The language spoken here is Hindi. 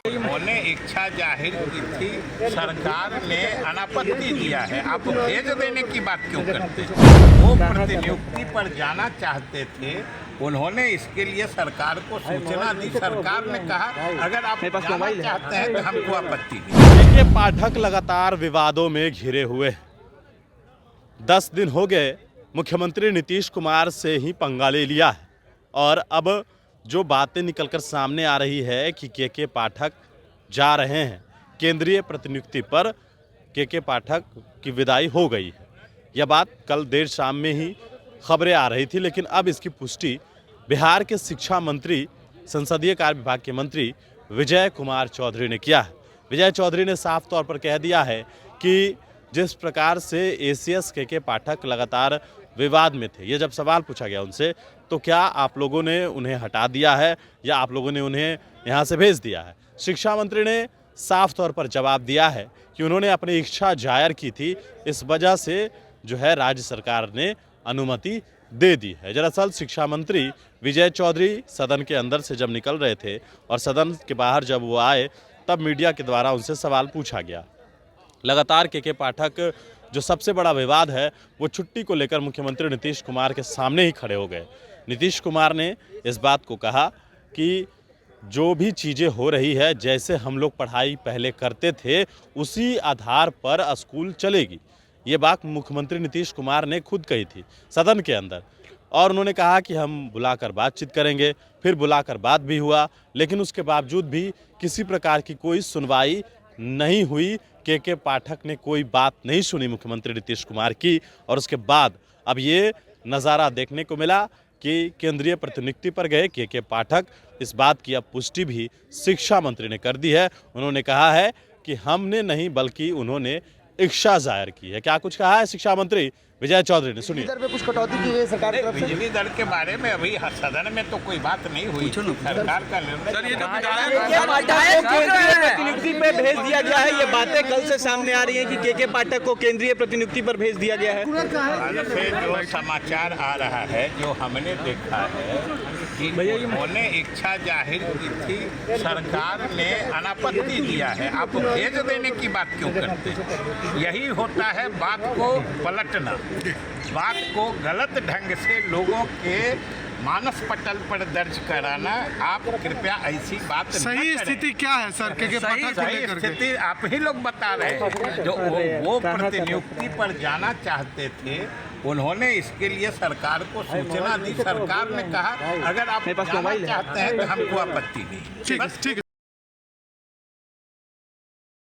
उन्होंने इच्छा जाहिर की थी, सरकार ने अनापत्ति दिया है। आप भेज देने की बात क्यों करते हैं? वो प्रतिनियुक्ति पर जाना चाहते थे, उन्होंने इसके लिए सरकार को सूचना दी। सरकार ने कहा अगर आप जाना चाहते हैं तो हमको आपत्ति नहीं। के पाठक लगातार विवादों में घिरे हुए 10 दिन हो गए। मुख्यमंत्री नीतीश कुमार से ही पंगा ले लिया है और अब जो बातें निकलकर सामने आ रही है कि के पाठक जा रहे हैं केंद्रीय प्रतिनियुक्ति पर। के पाठक की विदाई हो गई है। यह बात कल देर शाम में ही खबरें आ रही थी, लेकिन अब इसकी पुष्टि बिहार के शिक्षा मंत्री, संसदीय कार्य विभाग के मंत्री विजय कुमार चौधरी ने किया है। विजय चौधरी ने साफ तौर पर कह दिया है कि जिस प्रकार से एसीएस के पाठक लगातार विवाद में थे, ये जब सवाल पूछा गया उनसे तो क्या आप लोगों ने उन्हें हटा दिया है या आप लोगों ने उन्हें यहाँ से भेज दिया है? शिक्षा मंत्री ने साफ तौर पर जवाब दिया है कि उन्होंने अपनी इच्छा जाहिर की थी, इस वजह से जो है राज्य सरकार ने अनुमति दे दी है। दरअसल शिक्षा मंत्री विजय चौधरी सदन के अंदर से जब निकल रहे थे और सदन के बाहर जब वो आए तब मीडिया के द्वारा उनसे सवाल पूछा गया। लगातार के पाठक जो सबसे बड़ा विवाद है वो छुट्टी को लेकर मुख्यमंत्री नीतीश कुमार के सामने ही खड़े हो गए। नीतीश कुमार ने इस बात को कहा कि जो भी चीज़ें हो रही है, जैसे हम लोग पढ़ाई पहले करते थे उसी आधार पर स्कूल चलेगी। ये बात मुख्यमंत्री नीतीश कुमार ने खुद कही थी सदन के अंदर और उन्होंने कहा कि हम बुलाकर बातचीत करेंगे। फिर बुलाकर बात भी हुआ, लेकिन उसके बावजूद भी किसी प्रकार की कोई सुनवाई नहीं हुई। के पाठक ने कोई बात नहीं सुनी मुख्यमंत्री नीतीश कुमार की और उसके बाद अब ये नज़ारा देखने को मिला कि केंद्रीय प्रतिनियुक्ति पर गए के पाठक। इस बात की अब पुष्टि भी शिक्षा मंत्री ने कर दी है। उन्होंने कहा है कि हमने नहीं बल्कि उन्होंने इच्छा जाहिर की है। क्या कुछ कहा है शिक्षा मंत्री विजय चौधरी ने, सुनिए। दर पे कुछ कटौती की गई सरकार की तरफ से? बिजली दर के बारे में अभी सदन में तो कोई बात नहीं हुई। सरकार का निर्णय प्रतिनियुक्ति पे भेज दिया गया है, ये बातें कल से सामने आ रही हैं कि के पाठक को केंद्रीय प्रतिनियुक्ति पर भेज दिया गया है। कल से जो समाचार आ रहा है, जो हमने देखा है कि उन्होंने इच्छा जाहिर की थी, सरकार ने अनापत्ति दिया है। आप भेज देने की बात क्यों करते हैं? यही होता है बात को पलटना, बात को गलत ढंग से लोगों के मानस पटल पर दर्ज कराना। आप कृपया ऐसी बात सही स्थिति क्या है सर? सही स्थिति आप ही लोग बता रहे हैं। जो वो प्रतिनियुक्ति पर जाना चाहते थे, उन्होंने इसके लिए सरकार को सूचना दी। सरकार ने कहा अगर आप जाना चाहते हैं तो हमको आपत्ति नहीं। ठीक है।